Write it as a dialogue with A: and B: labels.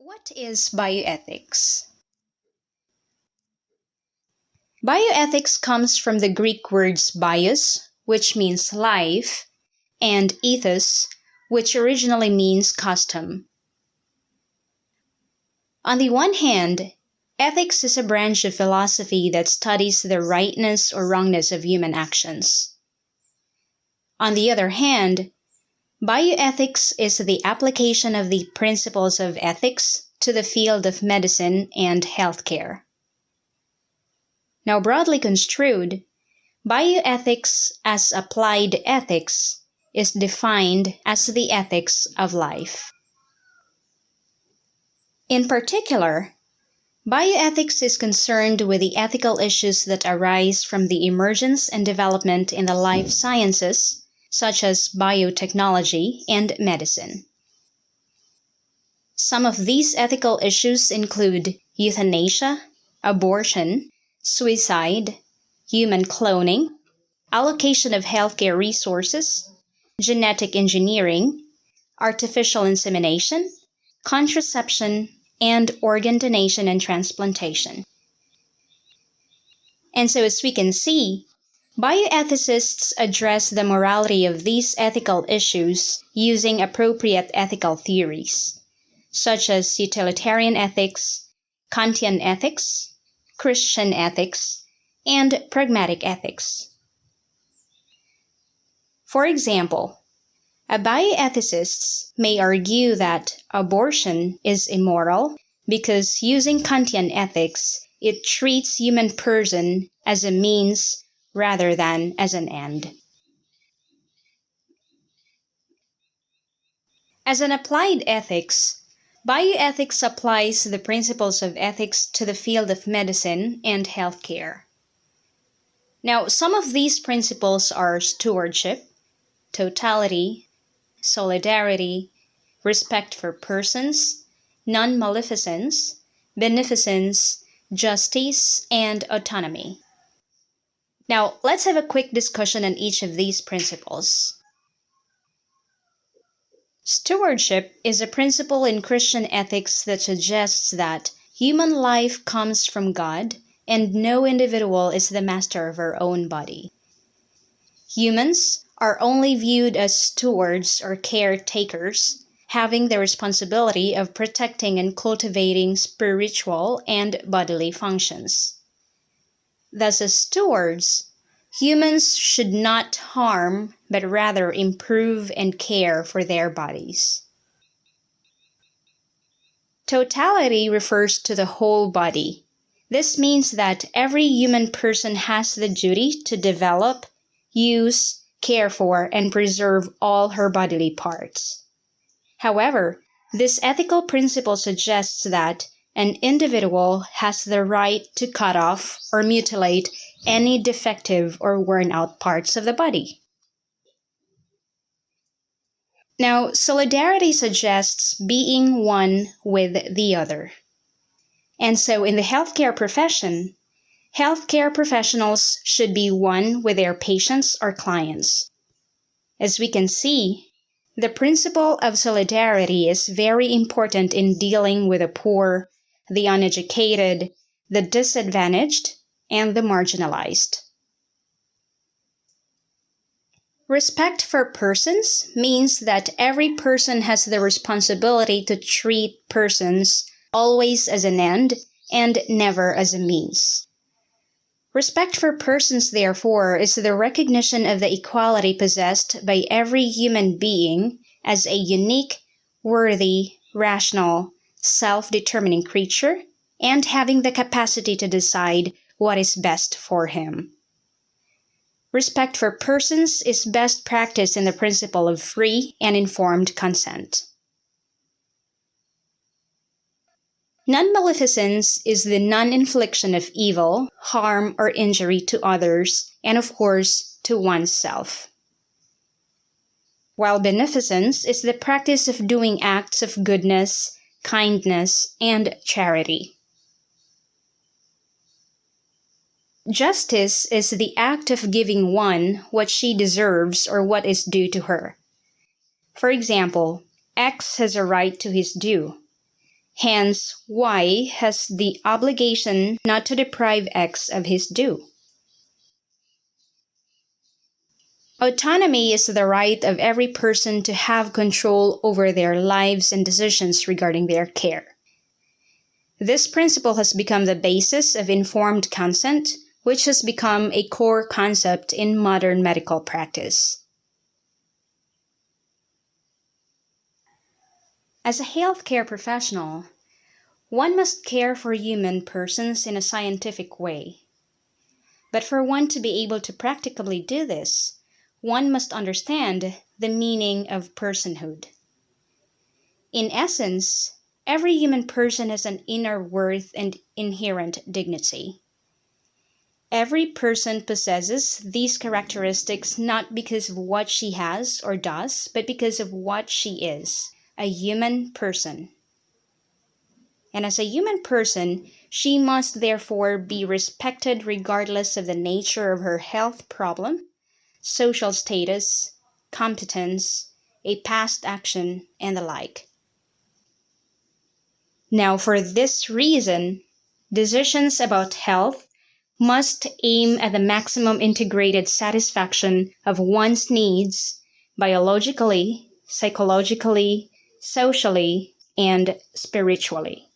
A: What is bioethics? Bioethics comes from the Greek words bios, which means life, and ethos, which originally means custom. On the one hand, ethics is a branch of philosophy that studies the rightness or wrongness of human actions. On the other hand, bioethics is the application of the principles of ethics to the field of medicine and healthcare. Now, broadly construed, bioethics as applied ethics is defined as the ethics of life. In particular, bioethics is concerned with the ethical issues that arise from the emergence and development in the life sciences, such as biotechnology and medicine. Some of these ethical issues include euthanasia, abortion, suicide, human cloning, allocation of healthcare resources, genetic engineering, artificial insemination, contraception, and organ donation and transplantation. And so, as we can see, bioethicists address the morality of these ethical issues using appropriate ethical theories, such as utilitarian ethics, Kantian ethics, Christian ethics, and pragmatic ethics. For example, a bioethicist may argue that abortion is immoral because using Kantian ethics, it treats human person as a means rather than as an end. As an applied ethics, bioethics applies the principles of ethics to the field of medicine and healthcare. Now, some of these principles are stewardship, totality, solidarity, respect for persons, non-maleficence, beneficence, justice, and autonomy. Now, let's have a quick discussion on each of these principles. Stewardship is a principle in Christian ethics that suggests that human life comes from God and no individual is the master of her own body. Humans are only viewed as stewards or caretakers, having the responsibility of protecting and cultivating spiritual and bodily functions. Thus, as stewards, humans should not harm, but rather improve and care for their bodies. Totality refers to the whole body. This means that every human person has the duty to develop, use, care for, and preserve all her bodily parts. However, this ethical principle suggests that an individual has the right to cut off or mutilate any defective or worn-out parts of the body. Now, solidarity suggests being one with the other. And so in the healthcare profession, healthcare professionals should be one with their patients or clients. As we can see, the principle of solidarity is very important in dealing with the poor, the uneducated, the disadvantaged, and the marginalized. Respect for persons means that every person has the responsibility to treat persons always as an end and never as a means. Respect for persons, therefore, is the recognition of the equality possessed by every human being as a unique, worthy, rational, self-determining creature, and having the capacity to decide what is best for him. Respect for persons is best practiced in the principle of free and informed consent. Non-maleficence is the non-infliction of evil, harm, or injury to others, and of course, to oneself. While beneficence is the practice of doing acts of goodness, kindness, and charity. Justice is the act of giving one what she deserves or what is due to her. For example, X has a right to his due. Hence, Y has the obligation not to deprive X of his due. Autonomy is the right of every person to have control over their lives and decisions regarding their care. This principle has become the basis of informed consent, which has become a core concept in modern medical practice. As a healthcare professional, one must care for human persons in a scientific way. But for one to be able to practically do this, one must understand the meaning of personhood. In essence, every human person has an inner worth and inherent dignity. Every person possesses these characteristics not because of what she has or does, but because of what she is, a human person. And as a human person, she must therefore be respected regardless of the nature of her health problem, social status, competence, a past action, and the like. Now, for this reason, decisions about health must aim at the maximum integrated satisfaction of one's needs biologically, psychologically, socially, and spiritually.